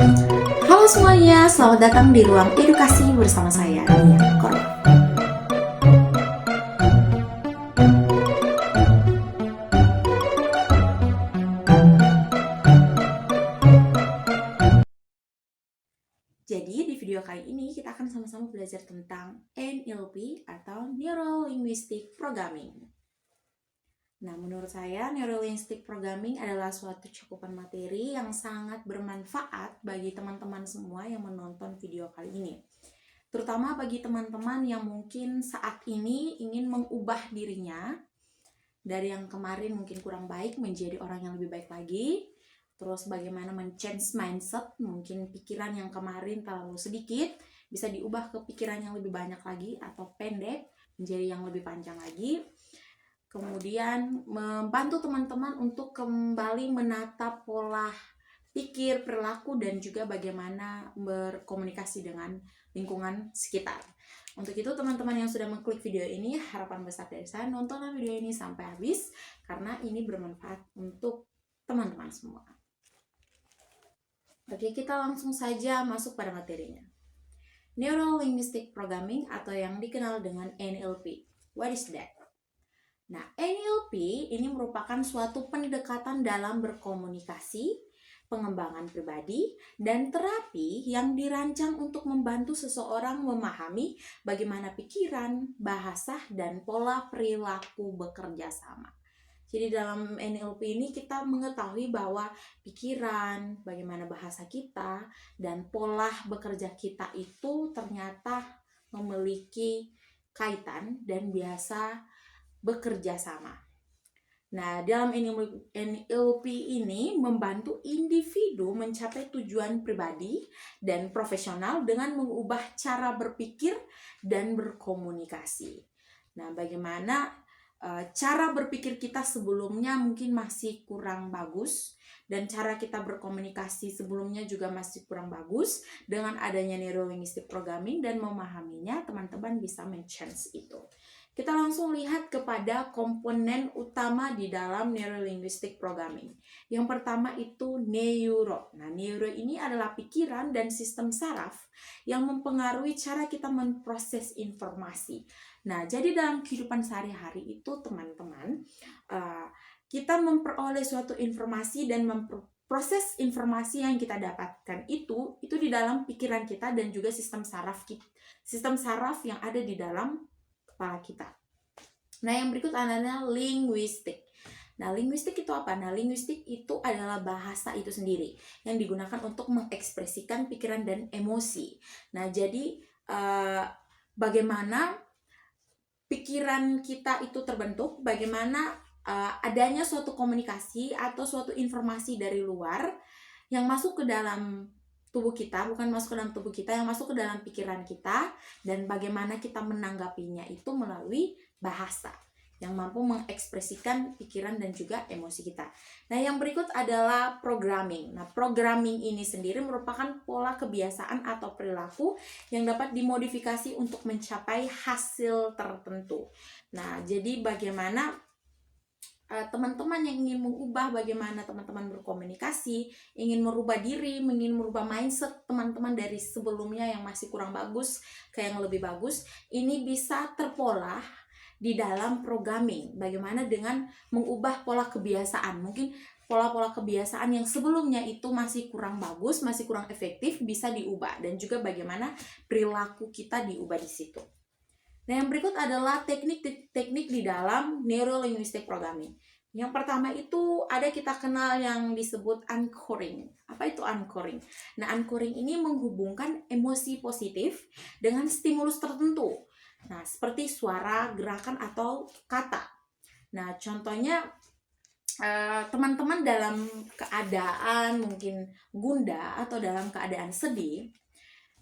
Halo semuanya, selamat datang di ruang edukasi bersama saya, Nia Kor. Jadi di video kali ini kita akan sama-sama belajar tentang NLP atau Neuro Linguistic Programming. Nah, menurut saya Neuro Linguistic Programming adalah suatu cakupan materi yang sangat bermanfaat bagi teman-teman semua yang menonton video kali ini. Terutama bagi teman-teman yang mungkin saat ini ingin mengubah dirinya dari yang kemarin mungkin kurang baik menjadi orang yang lebih baik lagi. Terus bagaimana men-change mindset, mungkin pikiran yang kemarin terlalu sedikit bisa diubah ke pikiran yang lebih banyak lagi atau pendek menjadi yang lebih panjang lagi. Kemudian membantu teman-teman untuk kembali menata pola pikir, perilaku, dan juga bagaimana berkomunikasi dengan lingkungan sekitar. Untuk itu teman-teman yang sudah mengklik video ini, harapan besar dari saya nontonlah video ini sampai habis karena ini bermanfaat untuk teman-teman semua. Oke, kita langsung saja masuk pada materinya. Neuro Linguistic Programming atau yang dikenal dengan NLP. What is that? Nah, NLP ini merupakan suatu pendekatan dalam berkomunikasi, pengembangan pribadi, dan terapi yang dirancang untuk membantu seseorang memahami bagaimana pikiran, bahasa, dan pola perilaku bekerja sama. Jadi dalam NLP ini kita mengetahui bahwa pikiran, bagaimana bahasa kita, dan pola bekerja kita itu ternyata memiliki kaitan dan biasa bekerja sama. Nah, dalam NLP ini membantu individu mencapai tujuan pribadi dan profesional dengan mengubah cara berpikir dan berkomunikasi. Nah, bagaimana cara berpikir kita sebelumnya mungkin masih kurang bagus dan cara kita berkomunikasi sebelumnya juga masih kurang bagus. Dengan adanya Neuro Linguistic Programming dan memahaminya, teman-teman bisa men-change itu. Kita langsung lihat kepada komponen utama di dalam Neuro Linguistic Programming. Yang pertama itu neuro. Nah, neuro ini adalah pikiran dan sistem saraf yang mempengaruhi cara kita memproses informasi. Nah, jadi dalam kehidupan sehari-hari itu teman-teman, kita memperoleh suatu informasi dan proses informasi yang kita dapatkan itu di dalam pikiran kita dan juga sistem saraf yang ada di dalam kepala kita. Nah, yang berikut adalah linguistik. Nah, linguistik itu apa? Nah, linguistik itu adalah bahasa itu sendiri yang digunakan untuk mengekspresikan pikiran dan emosi. Nah, jadi bagaimana pikiran kita itu terbentuk, bagaimana adanya suatu komunikasi atau suatu informasi dari luar yang masuk ke dalam tubuh kita, bukan masuk ke dalam tubuh kita, yang masuk ke dalam pikiran kita, dan bagaimana kita menanggapinya itu melalui bahasa yang mampu mengekspresikan pikiran dan juga emosi kita. Nah, yang berikut adalah programming. Nah, programming ini sendiri merupakan pola kebiasaan atau perilaku yang dapat dimodifikasi untuk mencapai hasil tertentu. Nah, jadi bagaimana teman-teman yang ingin mengubah bagaimana teman-teman berkomunikasi, ingin merubah diri, ingin merubah mindset teman-teman dari sebelumnya yang masih kurang bagus ke yang lebih bagus, ini bisa terpola di dalam programming. Bagaimana dengan mengubah pola kebiasaan, mungkin pola-pola kebiasaan yang sebelumnya itu masih kurang bagus, masih kurang efektif, bisa diubah, dan juga bagaimana perilaku kita diubah di situ. Nah, yang berikut adalah teknik-teknik di dalam Neuro Linguistic Programming. Yang pertama itu ada kita kenal yang disebut anchoring. Apa itu anchoring? Nah, anchoring ini menghubungkan emosi positif dengan stimulus tertentu. Nah, seperti suara, gerakan, atau kata. Nah, contohnya teman-teman dalam keadaan mungkin gundah atau dalam keadaan sedih.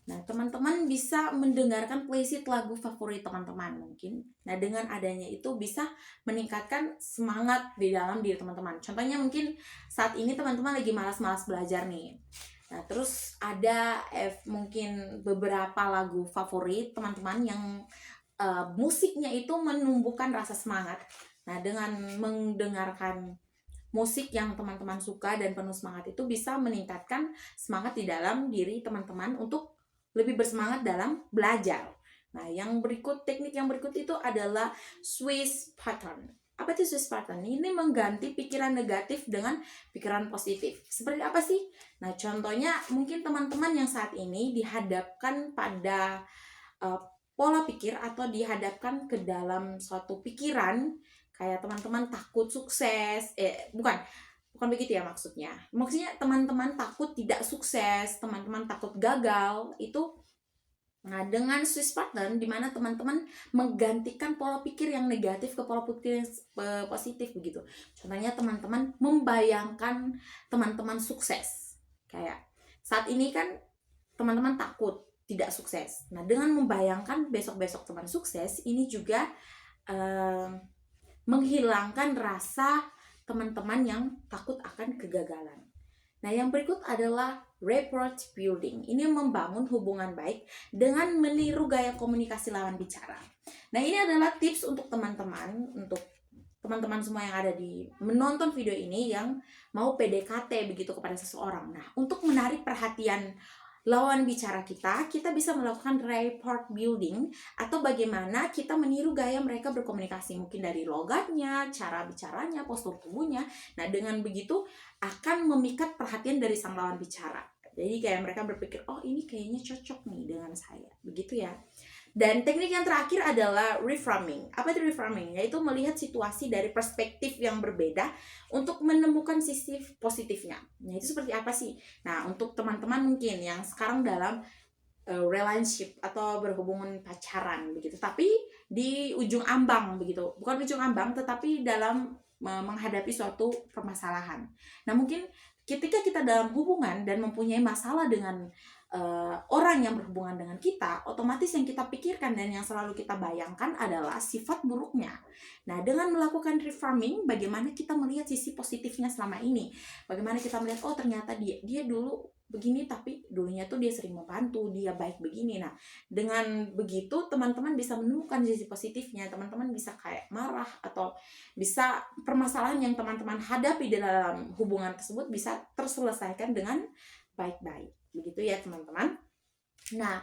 Nah, teman-teman bisa mendengarkan playlist lagu favorit teman-teman mungkin. Nah, dengan adanya itu bisa meningkatkan semangat di dalam diri teman-teman. Contohnya mungkin saat ini teman-teman lagi malas-malas belajar nih. Nah, terus ada mungkin beberapa lagu favorit teman-teman yang musiknya itu menumbuhkan rasa semangat. Nah, dengan mendengarkan musik yang teman-teman suka dan penuh semangat itu bisa meningkatkan semangat di dalam diri teman-teman untuk lebih bersemangat dalam belajar. Nah, teknik yang berikut itu adalah Swiss pattern. Apa itu Swiss pattern? Ini mengganti pikiran negatif dengan pikiran positif. Seperti apa sih? Nah, contohnya mungkin teman-teman yang saat ini dihadapkan pada pola pikir atau dihadapkan ke dalam suatu pikiran kayak teman-teman takut sukses, bukan begitu ya maksudnya. Maksudnya teman-teman takut tidak sukses, teman-teman takut gagal, itu. Nah, dengan Swiss pattern di mana teman-teman menggantikan pola pikir yang negatif ke pola pikir yang positif begitu. Contohnya teman-teman membayangkan teman-teman sukses. Kayak saat ini kan teman-teman takut tidak sukses. Nah, dengan membayangkan besok-besok teman sukses, ini juga menghilangkan rasa teman-teman yang takut akan kegagalan. Nah, yang berikut adalah rapport building. Ini membangun hubungan baik dengan meniru gaya komunikasi lawan bicara. Nah, ini adalah tips untuk teman-teman semua yang ada di menonton video ini yang mau PDKT begitu kepada seseorang. Nah, untuk menarik perhatian lawan bicara kita bisa melakukan rapport building atau bagaimana kita meniru gaya mereka berkomunikasi, mungkin dari logatnya, cara bicaranya, postur tubuhnya. Nah, dengan begitu akan memikat perhatian dari sang lawan bicara. Jadi kayak mereka berpikir, oh ini kayaknya cocok nih dengan saya, begitu ya. Dan teknik yang terakhir adalah reframing. Apa itu reframing? Yaitu melihat situasi dari perspektif yang berbeda untuk menemukan sisi positifnya. Nah, itu seperti apa sih? Nah, untuk teman-teman mungkin yang sekarang dalam relationship atau berhubungan pacaran begitu, tapi di ujung ambang begitu. Bukan ujung ambang, tetapi dalam menghadapi suatu permasalahan. Nah, mungkin ketika kita dalam hubungan dan mempunyai masalah dengan orang yang berhubungan dengan kita, otomatis yang kita pikirkan dan yang selalu kita bayangkan adalah sifat buruknya. Nah, dengan melakukan reframing, bagaimana kita melihat sisi positifnya selama ini? Bagaimana kita melihat, oh ternyata dia dulu begini, tapi dulunya tuh dia sering membantu, dia baik begini. Nah, dengan begitu teman-teman bisa menemukan sisi positifnya, teman-teman bisa kayak marah atau bisa permasalahan yang teman-teman hadapi di dalam hubungan tersebut bisa terselesaikan dengan baik-baik. Begitu ya teman-teman. Nah,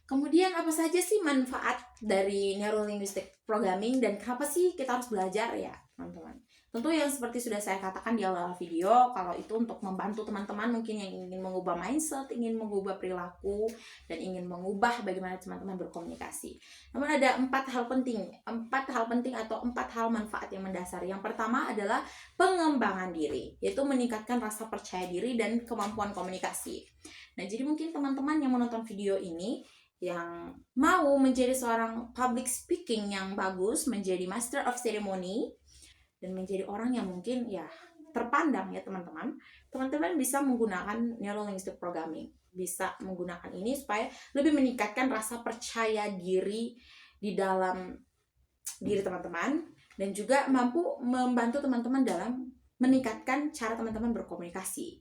kemudian apa saja sih manfaat dari neurolinguistic programming dan kenapa sih kita harus belajar ya teman-teman? Tentu yang seperti sudah saya katakan di awal video, kalau itu untuk membantu teman-teman mungkin yang ingin mengubah mindset, ingin mengubah perilaku, dan ingin mengubah bagaimana teman-teman berkomunikasi. Namun ada 4 hal penting atau 4 hal manfaat yang mendasar. Yang pertama adalah pengembangan diri, yaitu meningkatkan rasa percaya diri dan kemampuan komunikasi. Nah, jadi mungkin teman-teman yang menonton video ini yang mau menjadi seorang public speaking yang bagus, menjadi master of ceremony, dan menjadi orang yang mungkin ya terpandang ya teman-teman bisa menggunakan neurolinguistic programming, bisa menggunakan ini supaya lebih meningkatkan rasa percaya diri di dalam diri teman-teman dan juga mampu membantu teman-teman dalam meningkatkan cara teman-teman berkomunikasi,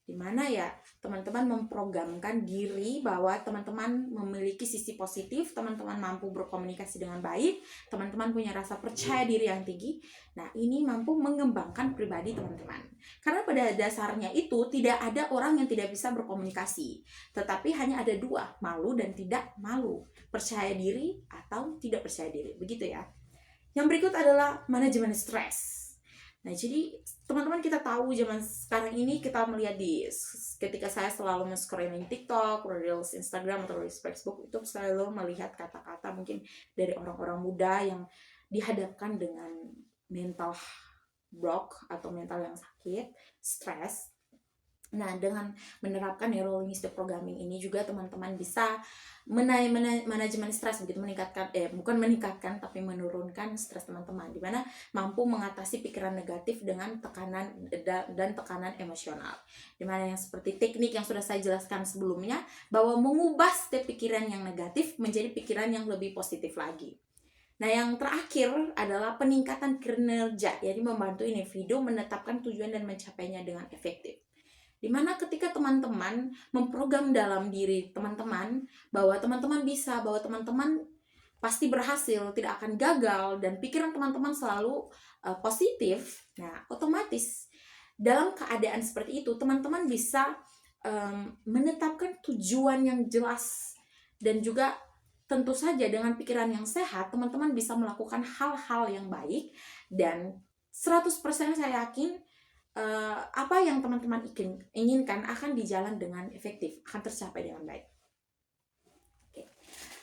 dimana ya teman-teman memprogramkan diri bahwa teman-teman memiliki sisi positif, teman-teman mampu berkomunikasi dengan baik, teman-teman punya rasa percaya diri yang tinggi. Nah, ini mampu mengembangkan pribadi teman-teman. Karena pada dasarnya itu tidak ada orang yang tidak bisa berkomunikasi, tetapi hanya ada 2, malu dan tidak malu, percaya diri atau tidak percaya diri, begitu ya. Yang berikut adalah manajemen stres. Nah, jadi teman-teman kita tahu zaman sekarang ini kita melihat ketika saya selalu scrolling TikTok, Reels Instagram atau Reels Facebook, itu selalu melihat kata-kata mungkin dari orang-orang muda yang dihadapkan dengan mental block atau mental yang sakit, stres. Nah, dengan menerapkan neurolinguistic programming ini juga teman-teman bisa manajemen stres begitu, meningkatkan tapi menurunkan stres teman-teman, di mana mampu mengatasi pikiran negatif dengan tekanan dan tekanan emosional. Di mana yang seperti teknik yang sudah saya jelaskan sebelumnya, bahwa mengubah setiap pikiran yang negatif menjadi pikiran yang lebih positif lagi. Nah, yang terakhir adalah peningkatan kinerja, jadi membantu individu menetapkan tujuan dan mencapainya dengan efektif. Dimana ketika teman-teman memprogram dalam diri teman-teman bahwa teman-teman bisa, bahwa teman-teman pasti berhasil, tidak akan gagal, dan pikiran teman-teman selalu positif, nah otomatis dalam keadaan seperti itu, teman-teman bisa menetapkan tujuan yang jelas, dan juga tentu saja dengan pikiran yang sehat, teman-teman bisa melakukan hal-hal yang baik, dan 100% saya yakin apa yang teman-teman inginkan akan dijalan dengan efektif, akan tercapai dengan baik.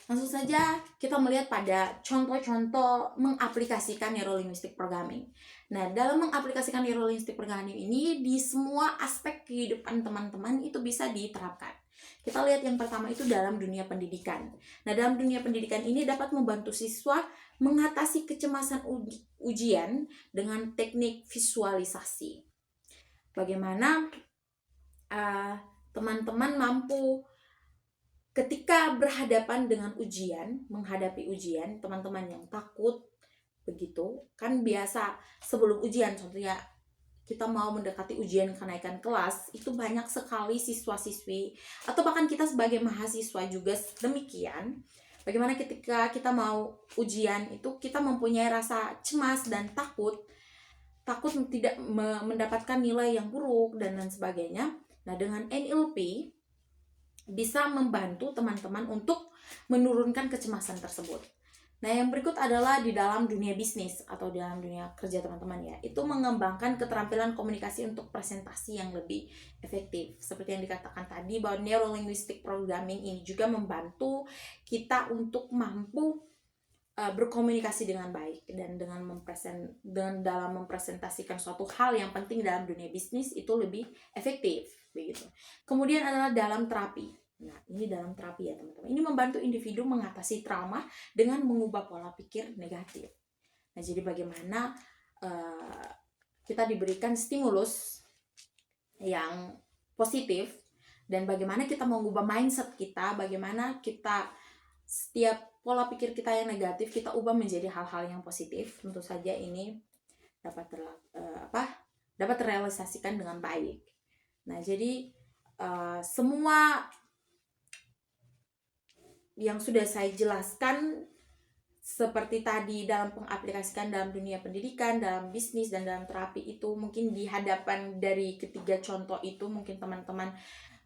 Langsung saja kita melihat pada contoh-contoh mengaplikasikan Neuro-Linguistic Programming. Nah, dalam mengaplikasikan Neuro-Linguistic Programming ini di semua aspek kehidupan teman-teman itu bisa diterapkan. Kita lihat yang pertama itu dalam dunia pendidikan. Nah, dalam dunia pendidikan ini dapat membantu siswa mengatasi kecemasan ujian dengan teknik visualisasi. Bagaimana teman-teman mampu ketika berhadapan dengan ujian, menghadapi ujian, teman-teman yang takut, begitu, kan biasa sebelum ujian, contohnya kita mau mendekati ujian kenaikan kelas, itu banyak sekali siswa-siswi, atau bahkan kita sebagai mahasiswa juga demikian. Bagaimana ketika kita mau ujian itu kita mempunyai rasa cemas dan takut tidak mendapatkan nilai yang buruk dan lain sebagainya. Nah, dengan NLP bisa membantu teman-teman untuk menurunkan kecemasan tersebut. Nah, yang berikut adalah di dalam dunia bisnis atau dalam dunia kerja teman-teman ya. Itu mengembangkan keterampilan komunikasi untuk presentasi yang lebih efektif. Seperti yang dikatakan tadi bahwa Neuro-Linguistic Programming ini juga membantu kita untuk mampu berkomunikasi dengan baik, dan dengan dalam mempresentasikan suatu hal yang penting dalam dunia bisnis itu lebih efektif begitu. Kemudian adalah dalam terapi. Nah, ini dalam terapi ya teman-teman. Ini membantu individu mengatasi trauma dengan mengubah pola pikir negatif. Nah, jadi bagaimana kita diberikan stimulus yang positif, dan bagaimana kita mengubah mindset kita, bagaimana kita setiap pola pikir kita yang negatif kita ubah menjadi hal-hal yang positif. Tentu saja ini dapat terrealisasikan dengan baik. Nah, jadi semua yang sudah saya jelaskan seperti tadi dalam pengaplikasikan dalam dunia pendidikan, dalam bisnis, dan dalam terapi itu, mungkin di hadapan dari ketiga contoh itu mungkin teman-teman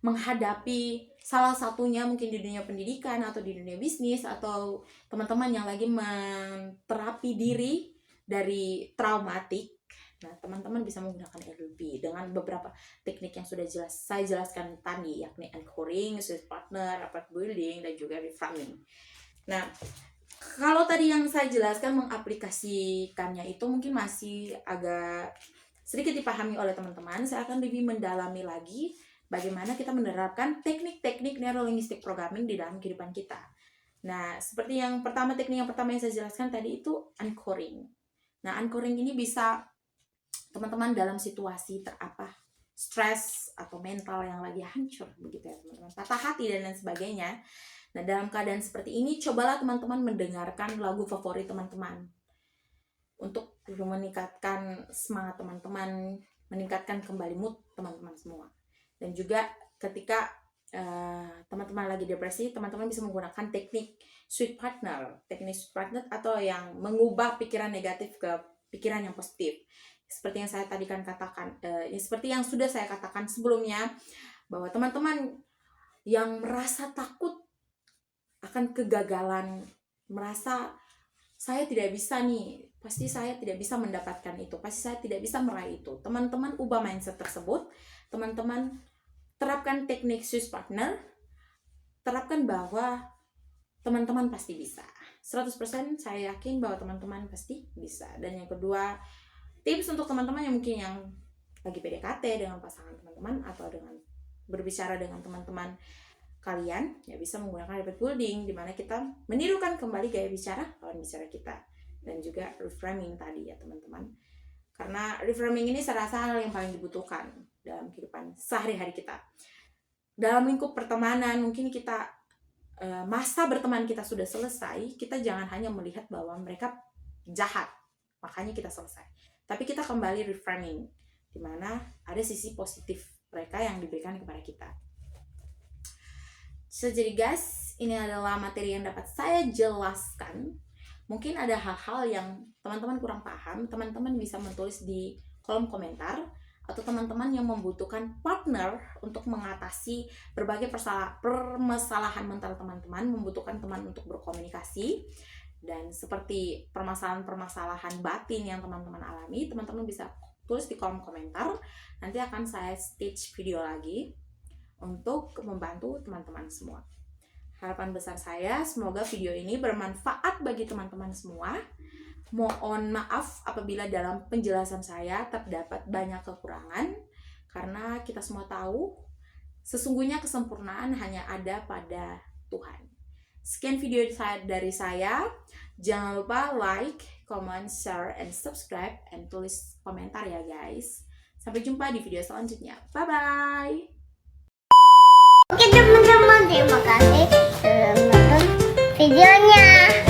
menghadapi salah satunya mungkin di dunia pendidikan atau di dunia bisnis, atau teman-teman yang lagi menterapi diri dari traumatik. Nah, teman-teman bisa menggunakan NLP dengan beberapa teknik yang sudah saya jelaskan tadi, yakni anchoring, switch partner, rapport building, dan juga reframing. Nah, kalau tadi yang saya jelaskan mengaplikasikannya itu mungkin masih agak sedikit dipahami oleh teman-teman, saya akan lebih mendalami lagi bagaimana kita menerapkan teknik-teknik Neuro-Linguistic Programming di dalam kehidupan kita. Nah, seperti teknik yang pertama yang saya jelaskan tadi itu anchoring. Nah, anchoring ini bisa teman-teman dalam situasi stres atau mental yang lagi hancur begitu ya teman-teman, patah hati dan lain sebagainya. Nah, dalam keadaan seperti ini, cobalah teman-teman mendengarkan lagu favorit teman-teman untuk meningkatkan semangat teman-teman, meningkatkan kembali mood teman-teman semua. Dan juga ketika teman-teman lagi depresi, teman-teman bisa menggunakan teknik switch partner atau yang mengubah pikiran negatif ke pikiran yang positif. Seperti yang saya tadi katakan, seperti yang sudah saya katakan sebelumnya, bahwa teman-teman yang merasa takut akan kegagalan, merasa saya tidak bisa nih, pasti saya tidak bisa mendapatkan itu, pasti saya tidak bisa meraih itu. Teman-teman ubah mindset tersebut, teman-teman terapkan teknik switch partner, terapkan bahwa teman-teman pasti bisa. 100% saya yakin bahwa teman-teman pasti bisa. Dan yang kedua, tips untuk teman-teman yang mungkin yang lagi PDKT dengan pasangan teman-teman, atau dengan berbicara dengan teman-teman kalian, ya bisa menggunakan rapport building, di mana kita menirukan kembali gaya bicara lawan bicara kita. Dan juga reframing tadi ya teman-teman. Karena reframing ini saya rasa hal yang paling dibutuhkan dalam kehidupan sehari-hari kita. Dalam lingkup pertemanan, mungkin kita masa berteman kita sudah selesai, kita jangan hanya melihat bahwa mereka jahat, makanya kita selesai. Tapi kita kembali reframing, di mana ada sisi positif mereka yang diberikan kepada kita. So, jadi guys, ini adalah materi yang dapat saya jelaskan. Mungkin ada hal-hal yang teman-teman kurang paham, teman-teman bisa menulis di kolom komentar, atau teman-teman yang membutuhkan partner untuk mengatasi berbagai permasalahan mental teman-teman, membutuhkan teman untuk berkomunikasi, dan seperti permasalahan-permasalahan batin yang teman-teman alami, teman-teman bisa tulis di kolom komentar. Nanti akan saya stitch video lagi untuk membantu teman-teman semua. Harapan besar saya, semoga video ini bermanfaat bagi teman-teman semua. Mohon maaf apabila dalam penjelasan saya terdapat banyak kekurangan, karena kita semua tahu sesungguhnya kesempurnaan hanya ada pada Tuhan. Sekian video dari saya. Jangan lupa like, comment, share, and subscribe, and tulis komentar ya guys. Sampai jumpa di video selanjutnya. Bye-bye. Oke teman-teman, terima kasih sudah menonton videonya.